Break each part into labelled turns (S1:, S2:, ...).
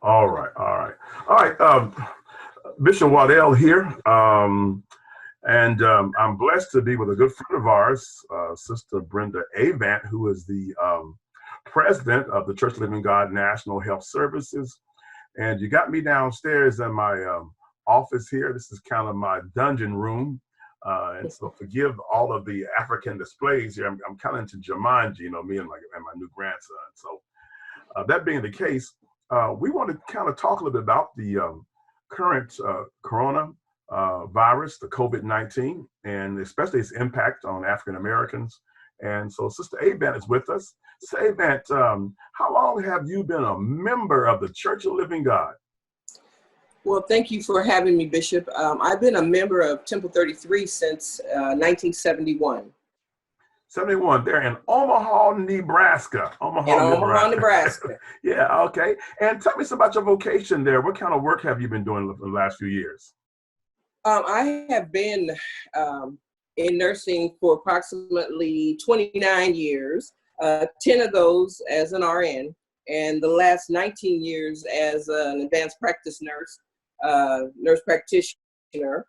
S1: All right, all right, all right. Bishop Waddell here, and I'm blessed to be with a good friend of ours, Sister Brenda Avant, who is the president of the Church of Living God National Health Services. And you got me downstairs in my office here. This is kind of my dungeon room. And so forgive all of the African displays here. I'm kind of into Jumanji, me and my new grandson. So that being the case, we want to kind of talk a little bit about the current corona virus, the COVID-19, and especially its impact on African Americans. And so Sister Avant is with us. Sister Avant, how long have you been a member of the Church of Living God?
S2: Well, thank you for having me, Bishop. I've been a member of Temple 33 since 1971.
S1: 71, there in Omaha, Nebraska.
S2: Omaha, Nebraska.
S1: Yeah, okay. And tell me some about your vocation there. What kind of work have you been doing for the last few years?
S2: I have been in nursing for approximately 29 years, 10 of those as an RN, and the last 19 years as an advanced practice nurse, nurse practitioner.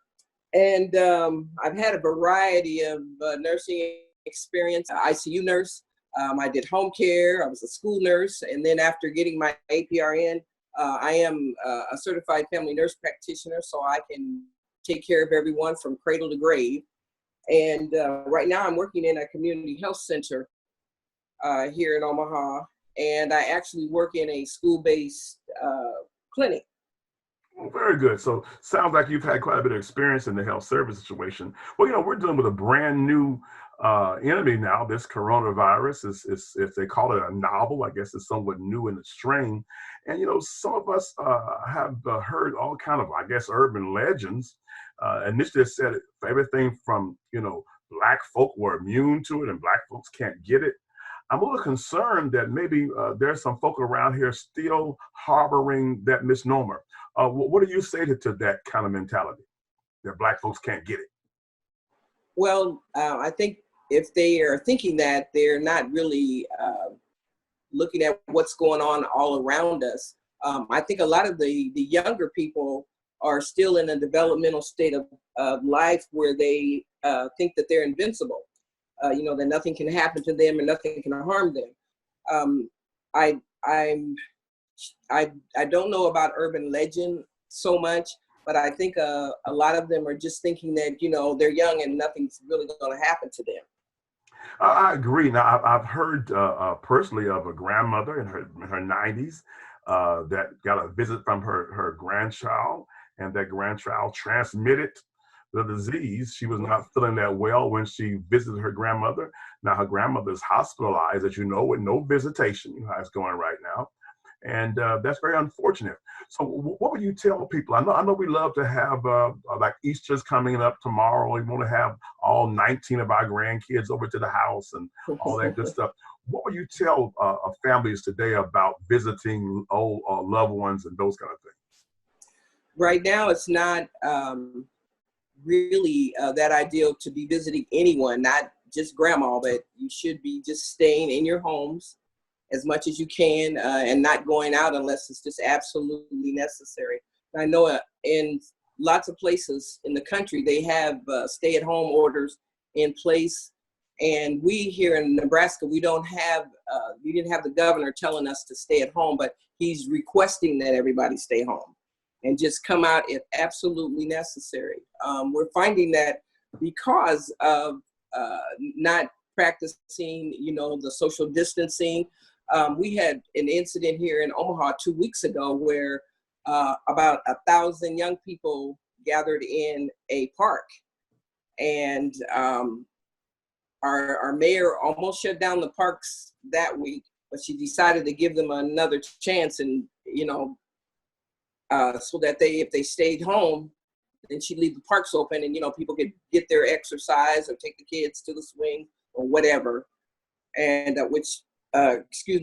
S2: And I've had a variety of nursing experience. ICU nurse, I did home care, I was a school nurse, and then after getting my APRN, I am a certified family nurse practitioner, so I can take care of everyone from cradle to grave. And right now I'm working in a community health center here in Omaha, and I actually work in a school-based clinic.
S1: Well, very good. So sounds like you've had quite a bit of experience in the health service situation. Well, we're dealing with a brand new enemy now. This coronavirus is, if they call it a novel, I guess it's somewhat new in its strain. And, some of us have heard all kind of, I guess, urban legends. Initially it said everything from, Black folk were immune to it and Black folks can't get it. I'm a little concerned that maybe there's some folk around here still harboring that misnomer. What do you say to that kind of mentality, that Black folks can't get it?
S2: Well, I think if they are thinking that, they're not really looking at what's going on all around us. I think a lot of the younger people are still in a developmental state of life where they think that they're invincible. That nothing can happen to them and nothing can harm them. I don't know about urban legend so much, but I think a lot of them are just thinking that, they're young and nothing's really going to happen to them.
S1: I agree. Now, I've heard personally of a grandmother in her 90s that got a visit from her grandchild, and that grandchild transmitted the disease. She was not feeling that well when she visited her grandmother. Now, her grandmother is hospitalized, as you know, with no visitation. You know how it's going right now. And that's very unfortunate. So what would you tell people? I know we love to have like Easter's coming up tomorrow. We want to have all 19 of our grandkids over to the house and all that good stuff. What would you tell families today about visiting old loved ones and those kind of things?
S2: Right now, it's not really that ideal to be visiting anyone, not just grandma, but you should be just staying in your homes as much as you can and not going out unless it's just absolutely necessary. I know in lots of places in the country, they have stay-at-home orders in place. And we here in Nebraska, we didn't have the governor telling us to stay at home, but he's requesting that everybody stay home and just come out if absolutely necessary. We're finding that because of not practicing, the social distancing. We had an incident here in Omaha 2 weeks ago where about 1,000 young people gathered in a park, and our mayor almost shut down the parks that week, but she decided to give them another chance, and so that if they stayed home, then she'd leave the parks open, and people could get their exercise or take the kids to the swing or whatever, and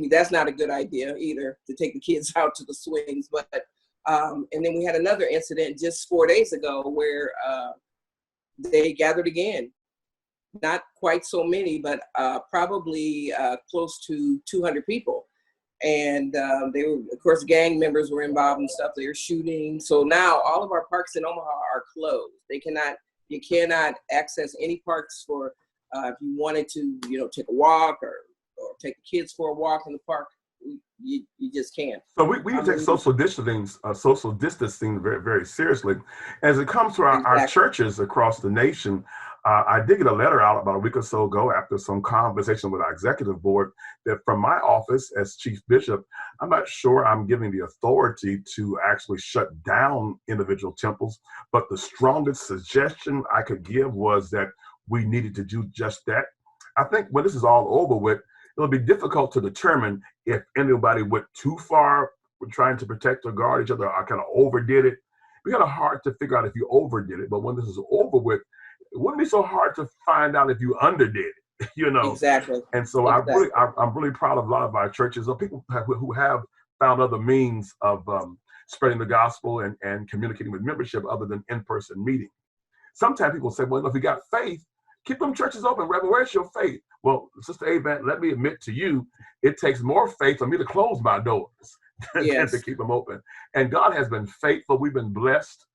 S2: that's not a good idea either, to take the kids out to the swings. But and then we had another incident just 4 days ago where they gathered again, not quite so many, but probably close to 200 people. And they were, of course, gang members were involved and stuff. They were shooting. So now all of our parks in Omaha are closed. You cannot access any parks for if you wanted to, take a walk or take the kids for a walk in the park. You just can't.
S1: So we take social distancing very, very seriously. As it comes to our churches across the nation, I did get a letter out about a week or so ago after some conversation with our executive board that from my office as chief bishop, I'm not sure I'm giving the authority to actually shut down individual temples, but the strongest suggestion I could give was that we needed to do just that. I think when this is all over with, it'll be difficult to determine if anybody went too far with trying to protect or guard each other or kind of overdid it. It's kind of hard to figure out if you overdid it, but when this is over with, it wouldn't be so hard to find out if you underdid it,
S2: Exactly.
S1: And so exactly. I'm really proud of a lot of our churches or people who have found other means of spreading the gospel and communicating with membership other than in-person meeting. Sometimes people say, well, if you got faith, keep them churches open. Reverend, where's your faith? Well, Sister Avant, let me admit to you, it takes more faith for me to close my doors than to keep them open. And God has been faithful. We've been blessed.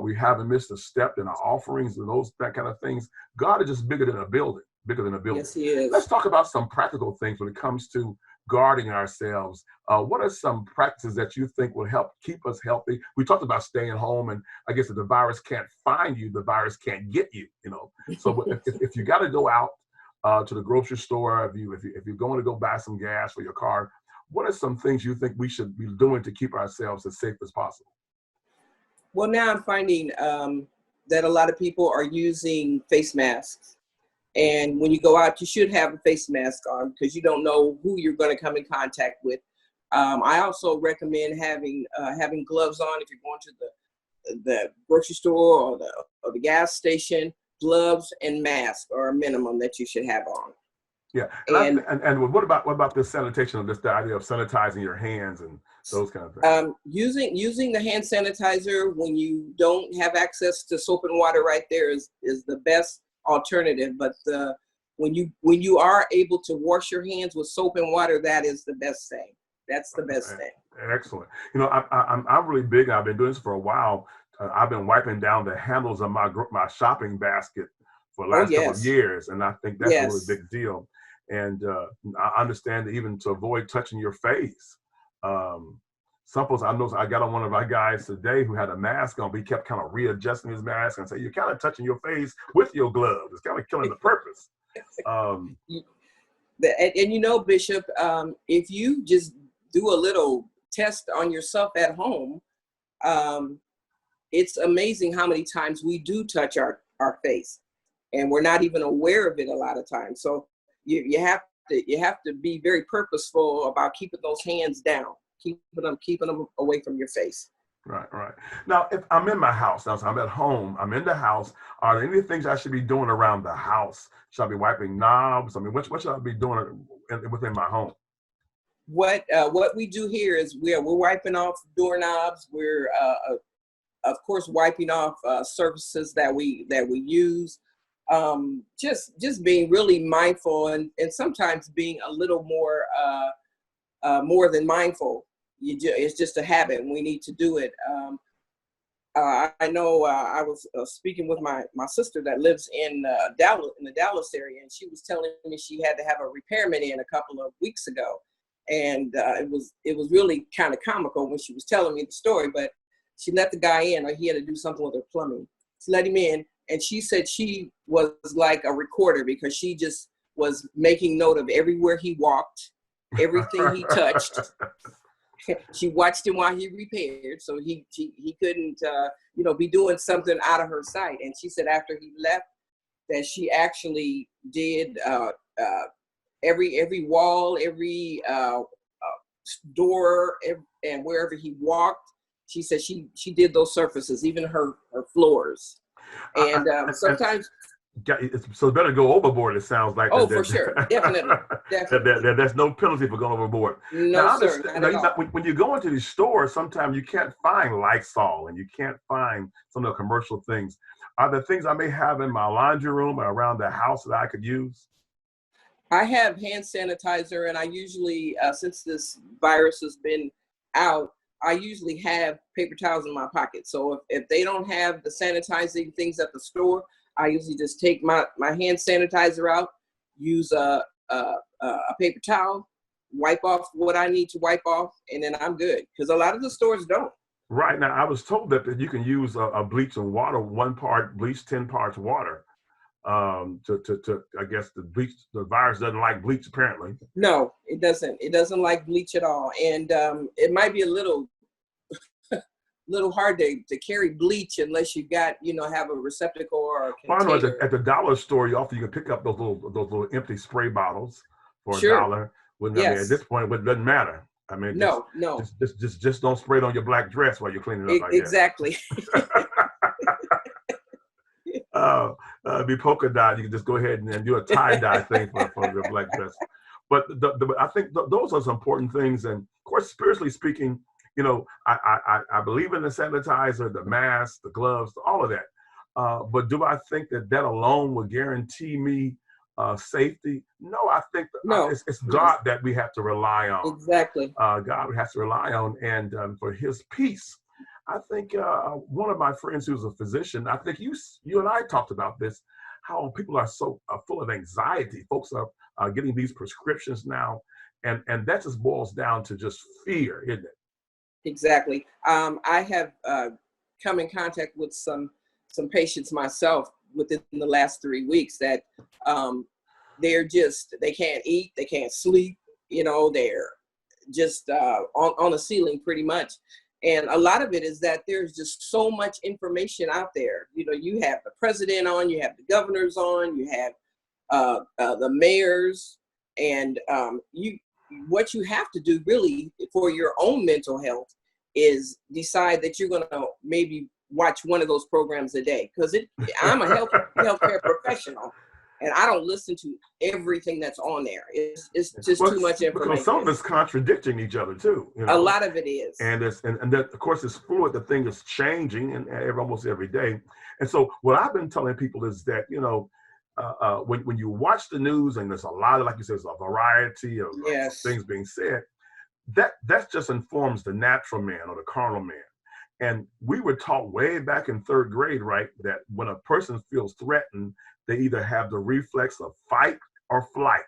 S1: We haven't missed a step in our offerings and that kind of things. God is just bigger than a building,
S2: Yes, he is.
S1: Let's talk about some practical things when it comes to guarding ourselves. What are some practices that you think will help keep us healthy? We talked about staying home, and I guess if the virus can't find you, the virus can't get you. So if you got to go out to the grocery store, if you're going to go buy some gas for your car, what are some things you think we should be doing to keep ourselves as safe as possible?
S2: Well, now I'm finding that a lot of people are using face masks. And when you go out, you should have a face mask on because you don't know who you're going to come in contact with. I also recommend having gloves on if you're going to the grocery store or the gas station. Gloves and mask are a minimum that you should have on.
S1: Yeah, and what about this sanitation of the idea of sanitizing your hands and those kind of things?
S2: Using the hand sanitizer when you don't have access to soap and water right there is the best alternative. But when you are able to wash your hands with soap and water, that is the best thing. That's the best thing.
S1: Excellent. I'm really big. I've been doing this for a while. I've been wiping down the handles of my shopping basket for the last couple of years, and I think that's a really big deal. And I understand that even to avoid touching your face. Suppose I got on one of our guys today who had a mask on, but he kept kind of readjusting his mask and say, you're kind of touching your face with your gloves. It's kind of killing the purpose.
S2: Bishop, if you just do a little test on yourself at home, it's amazing how many times we do touch our face and we're not even aware of it a lot of times. So you have to be very purposeful about keeping those hands down, keeping them away from your face.
S1: Right. Now, if I'm in my house, now so I'm at home, I'm in the house, are there any things I should be doing around the house? Should I be wiping knobs? I mean, what should I be doing within my home?
S2: What we do here is we're wiping off doorknobs. We're of course wiping off surfaces that we use. Just being really mindful and sometimes being a little more than mindful. It's just a habit and we need to do it. I know I was speaking with my sister that lives in the Dallas area, and she was telling me she had to have a repairman in a couple of weeks ago. And it was really kind of comical when she was telling me the story, but she let the guy in, or he had to do something with her plumbing. She let him in, and she said she was like a recorder because she just was making note of everywhere he walked, everything he touched. She watched him while he repaired, so he couldn't be doing something out of her sight. And she said after he left, that she actually did every wall, every door, and wherever he walked. She said she did those surfaces, even her floors. And sometimes.
S1: So it's better go overboard, it sounds like.
S2: Oh, for sure. Definitely.
S1: There's no penalty for going overboard.
S2: No, sir.
S1: When you go into these stores, sometimes you can't find Lysol and you can't find some of the commercial things. Are there things I may have in my laundry room or around the house that I could use?
S2: I have hand sanitizer, and I usually, since this virus has been out, I usually have paper towels in my pocket. So if they don't have the sanitizing things at the store, I usually just take my hand sanitizer out, use a paper towel, wipe off what I need to wipe off, and then I'm good. Because a lot of the stores don't.
S1: Right now, I was told that you can use a bleach and water, 1 part bleach, 10 parts water. To I guess the virus doesn't like bleach apparently.
S2: No, it doesn't. It doesn't like bleach at all, and it might be a little hard to carry bleach unless you got have a receptacle or a
S1: Well, I know
S2: container.
S1: at the dollar store, you can pick up those little empty spray bottles for
S2: Sure.
S1: $1. Wouldn't I mean at
S2: Yes.
S1: this point it doesn't matter. I mean
S2: No.
S1: just don't spray it on your black dress while you're cleaning up. I guess.
S2: Exactly.
S1: Be polka dot. You can just go ahead and do a tie dye thing for your black dress. But I think those are some important things. And of course, spiritually speaking, I believe in the sanitizer, the mask, the gloves, all of that. But do I think that alone will guarantee me safety? No, I think it's God that we have to rely on.
S2: Exactly.
S1: God we have to rely on, and for His peace. I think one of my friends who's a physician, I think you and I talked about this, how people are so full of anxiety. Folks are getting these prescriptions now, and that just boils down to just fear, isn't it?
S2: Exactly. I have come in contact with some patients myself within the last 3 weeks that they can't eat, they can't sleep, they're just on the ceiling pretty much. And a lot of it is that there's just so much information out there. You have the president on, you have the governors on, you have the mayors, and what you have to do really for your own mental health is decide that you're going to maybe watch one of those programs a day. Because I'm a healthcare professional, and I don't listen to everything that's on there. It's just too much information.
S1: Because some of it's contradicting each other too.
S2: A lot of it is.
S1: And that, of course, it's fluid. The thing is changing and almost every day. And so what I've been telling people is that, when you watch the news and there's a lot of, like you said, there's a variety of things being said, that just informs the natural man or the carnal man. And we were taught way back in 3rd grade, right, that when a person feels threatened, they either have the reflex of fight or flight.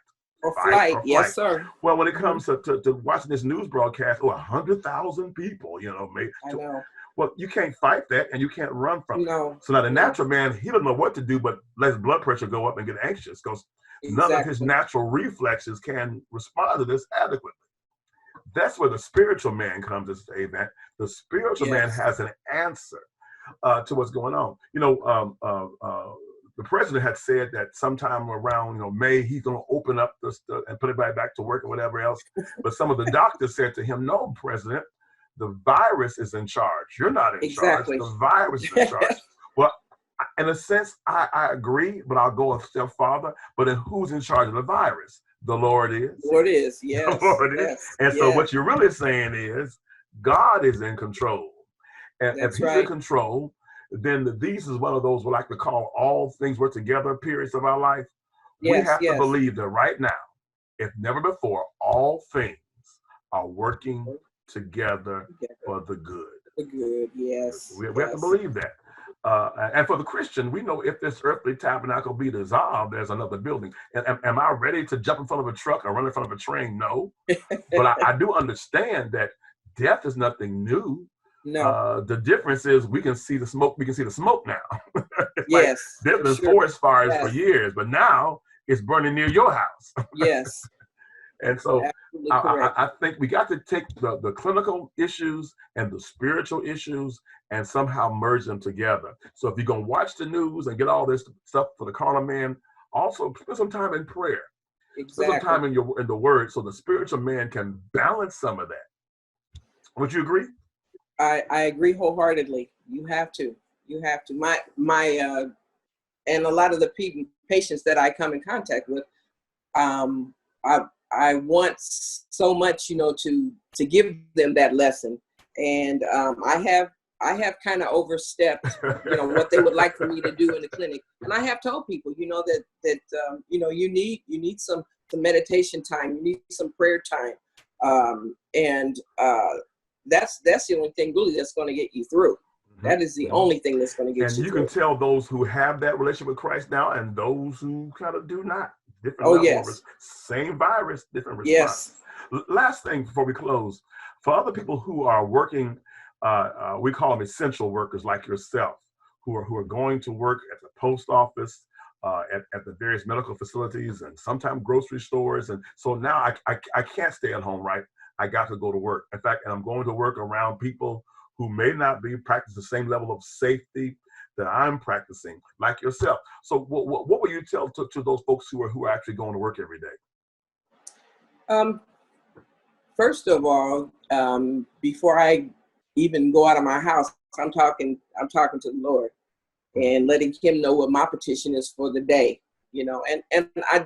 S2: Yes, sir.
S1: Well, when it comes to watching this news broadcast, 100,000 people, maybe.
S2: I know.
S1: Well, you can't fight that, and you can't run from it.
S2: No.
S1: So now the natural man, he doesn't know what to do, but let his blood pressure go up and get anxious because none of his natural reflexes can respond to this adequately. That's where the spiritual man comes to say that the spiritual man has an answer to what's going on. The president had said that sometime around May he's going to open up and put everybody back to work or whatever else. But some of the doctors said to him, "No, President, the virus is in charge. You're not in charge. The virus is in charge." Well, in a sense, I agree, but I'll go a step farther. But then who's in charge of the virus? The Lord is.
S2: The Lord is, yes.
S1: The Lord is. And so what you're really saying is God is in control. And if He's in control, then these is one of those we like to call all things work together periods of our life. We have to believe that right now, if never before, all things are working together for the good.
S2: The good, yes.
S1: We have to believe that. And for the Christian, we know if this earthly tabernacle be dissolved, there's another building. And am I ready to jump in front of a truck or run in front of a train? No. But I do understand that death is nothing new.
S2: No.
S1: The difference is we can see the smoke. We can see the smoke now.
S2: Yes.
S1: There's been forest fires for years, but now it's burning near your house.
S2: Yes.
S1: And so I think we got to take the clinical issues and the spiritual issues and somehow merge them together. So if you're going to watch the news and get all this stuff for the carnal man, also spend some time in prayer.
S2: Exactly.
S1: Spend some time in the word so the spiritual man can balance some of that. Would you agree?
S2: I agree wholeheartedly. You have to. My and a lot of the patients that I come in contact with, I want so much, to give them that lesson. And I have I have kind of overstepped, what they would like for me to do in the clinic. And I have told people, you need some meditation time, you need some prayer time. That's the only thing really that's going to get you through. That is the only thing that's going to get
S1: and
S2: you
S1: you
S2: through.
S1: can tell those who have that relationship with Christ now and those who kind of do not. Different
S2: Oh,
S1: level
S2: yes.
S1: same virus, different response.
S2: Yes.
S1: Last thing before we close, for other people who are working, we call them essential workers like yourself, who are going to work at the post office, at the various medical facilities, and sometimes grocery stores. And so now I can't stay at home, right? I got to go to work. In fact, and I'm going to work around people who may not be practicing the same level of safety that I'm practicing, like yourself. So what will you tell to those folks who are actually going to work every day?
S2: First of all, before I even go out of my house, I'm talking to the Lord and letting him know what my petition is for the day, and I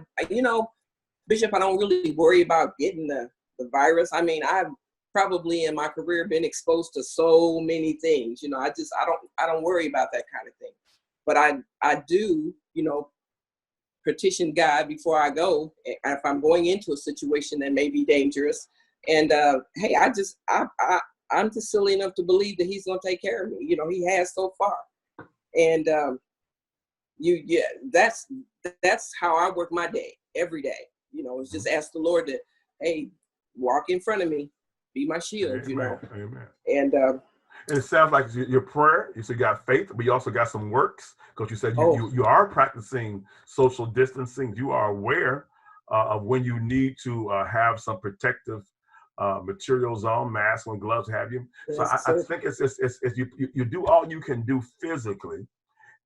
S2: Bishop, I don't really worry about getting the virus. I mean, I've probably in my career been exposed to so many things, I don't worry about that kind of thing. But I do, petition God before I go, if I'm going into a situation that may be dangerous. And hey, I'm just silly enough to believe that he's going to take care of me. He has so far. And that's how I work my day every day. It's just ask the Lord to, hey, walk in front of me, be my shield.
S1: Amen.
S2: And
S1: it sounds like your prayer. You said you got faith, but you also got some works, because you said you are practicing social distancing. You are aware of when you need to have some protective materials on, masks and gloves, have you? So I think it's you do all you can do physically,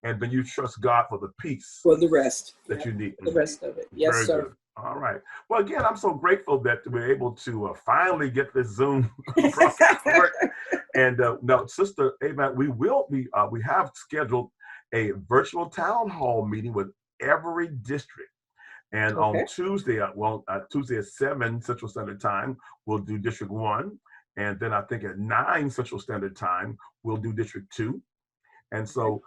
S1: and then you trust God for the peace
S2: for the rest
S1: that you need.
S2: The rest of it. Yes,
S1: Very
S2: sir.
S1: good. All right. Well, again, I'm so grateful that we're able to finally get this Zoom broadcast to work. And now, Sister Avant, we have scheduled a virtual town hall meeting with every district. And on Tuesday, Tuesday at 7 Central Standard Time, we'll do District 1. And then I think at 9 Central Standard Time, we'll do District 2. And so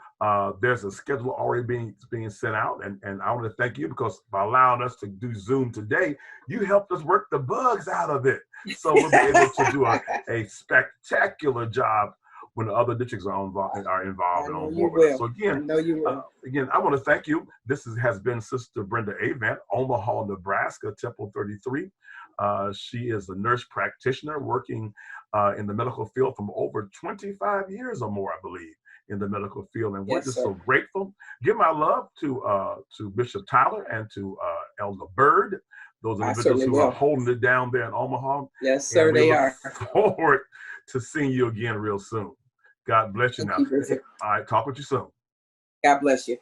S1: there's a schedule already being sent out. And I want to thank you, because by allowing us to do Zoom today, you helped us work the bugs out of it. So we'll be able to do a spectacular job when the other districts are involved and on board with us. So again, I want to thank you. This has been Sister Brenda Avant, Omaha, Nebraska, Temple 33. She is a nurse practitioner working in the medical field from over 25 years or more, I believe, in the medical field, and we're just so grateful. Give my love to Bishop Tyler and to Elder Bird, those individuals who are holding it down there in Omaha.
S2: Yes, sir, they are.
S1: Forward to seeing you again real soon. God bless you. Now, all right, talk with you soon.
S2: God bless you.